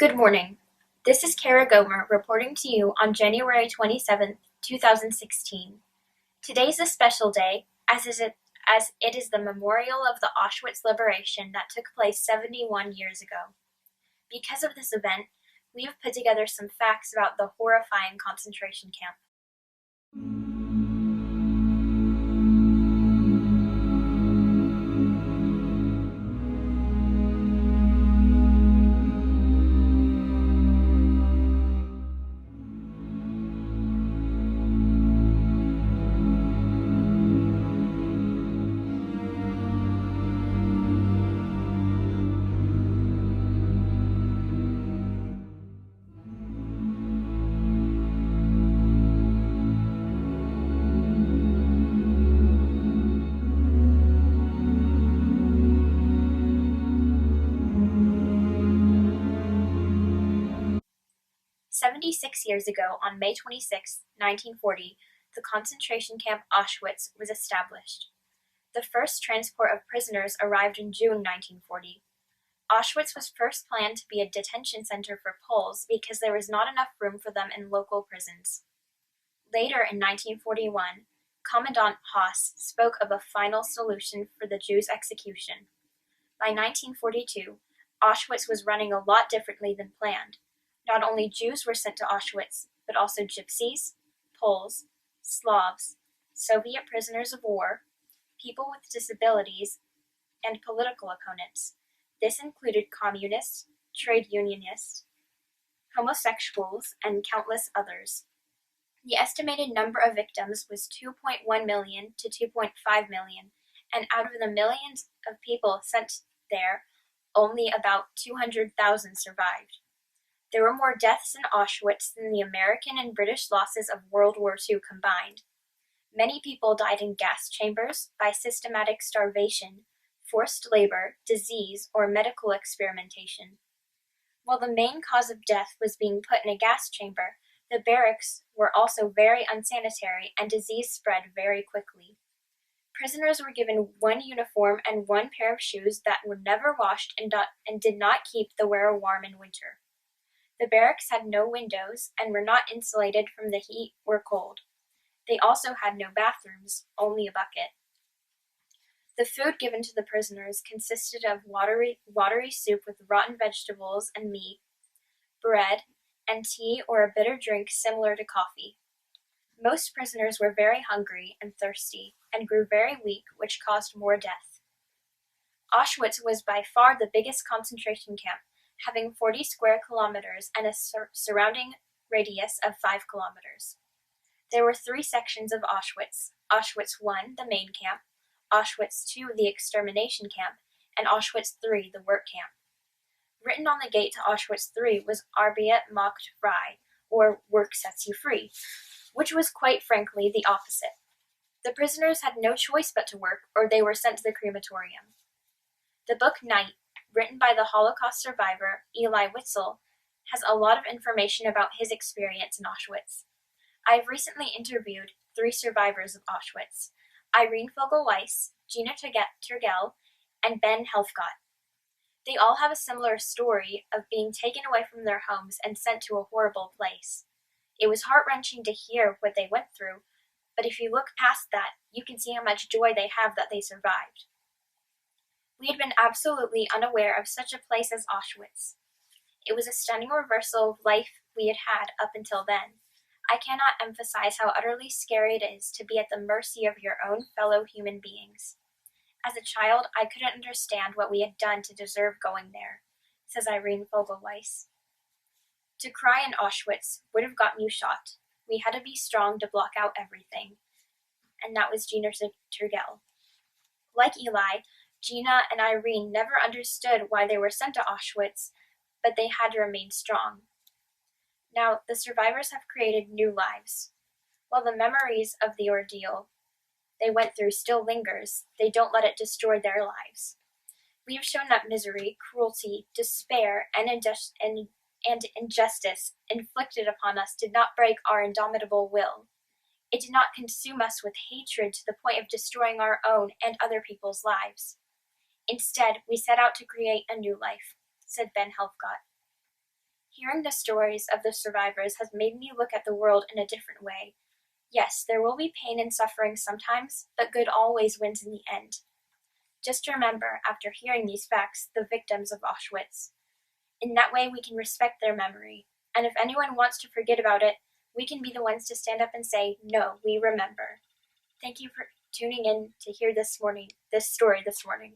Good morning. This is Kara Gomer reporting to you on January 27th, 2016. Today's a special day as it is the memorial of the Auschwitz liberation that took place 71 years ago. Because of this event, we have put together some facts about the horrifying concentration camp. 76 years ago, on May 26, 1940, the concentration camp Auschwitz was established. The first transport of prisoners arrived in June 1940. Auschwitz was first planned to be a detention center for Poles because there was not enough room for them in local prisons. Later in 1941, Commandant Haas spoke of a final solution for the Jews' execution. By 1942, Auschwitz was running a lot differently than planned. Not only Jews were sent to Auschwitz, but also Gypsies, Poles, Slavs, Soviet prisoners of war, people with disabilities, and political opponents. This included communists, trade unionists, homosexuals, and countless others. The estimated number of victims was 2.1 million to 2.5 million, and out of the millions of people sent there, only about 200,000 survived. There were more deaths in Auschwitz than the American and British losses of World War II combined. Many people died in gas chambers, by systematic starvation, forced labor, disease, or medical experimentation. While the main cause of death was being put in a gas chamber, the barracks were also very unsanitary and disease spread very quickly. Prisoners were given one uniform and one pair of shoes that were never washed and did not keep the wearer warm in winter. The barracks had no windows and were not insulated from the heat or cold. They also had no bathrooms, only a bucket. The food given to the prisoners consisted of watery soup with rotten vegetables and meat, bread, and tea or a bitter drink similar to coffee. Most prisoners were very hungry and thirsty and grew very weak, which caused more death. Auschwitz was by far the biggest concentration camp, having 40 square kilometers and a surrounding radius of 5 kilometers. There were 3 sections of Auschwitz: Auschwitz I, the main camp, Auschwitz II, the extermination camp, and Auschwitz III, the work camp. Written on the gate to Auschwitz III was Arbeit macht frei, or work sets you free, which was quite frankly the opposite. The prisoners had no choice but to work, or they were sent to the crematorium. The book Night, written by the Holocaust survivor Elie Wiesel, has a lot of information about his experience in Auschwitz. I've recently interviewed 3 survivors of Auschwitz: Irene Fogel-Weiss, Gina Turgell, and Ben Helfgott. They all have a similar story of being taken away from their homes and sent to a horrible place. It was heart-wrenching to hear what they went through, but if you look past that, you can see how much joy they have that they survived. We had been absolutely unaware of such a place as Auschwitz. It was a stunning reversal of life we had had up until then. I cannot emphasize how utterly scary it is to be at the mercy of your own fellow human beings. As a child, I couldn't understand what we had done to deserve going there, says Irene Fogel-Weiss. To cry in Auschwitz would have gotten you shot. We had to be strong to block out everything. And that was Gina Turgell. Like Eli, Gina and Irene never understood why they were sent to Auschwitz, but they had to remain strong. Now, the survivors have created new lives. While the memories of the ordeal they went through still lingers, they don't let it destroy their lives. We have shown that misery, cruelty, despair, and injustice inflicted upon us did not break our indomitable will. It did not consume us with hatred to the point of destroying our own and other people's lives. Instead, we set out to create a new life, said Ben Helfgott. Hearing the stories of the survivors has made me look at the world in a different way. Yes, there will be pain and suffering sometimes, but good always wins in the end. Just remember, after hearing these facts, the victims of Auschwitz. In that way, we can respect their memory. And if anyone wants to forget about it, we can be the ones to stand up and say, no, we remember. Thank you for tuning in to hear this story this morning.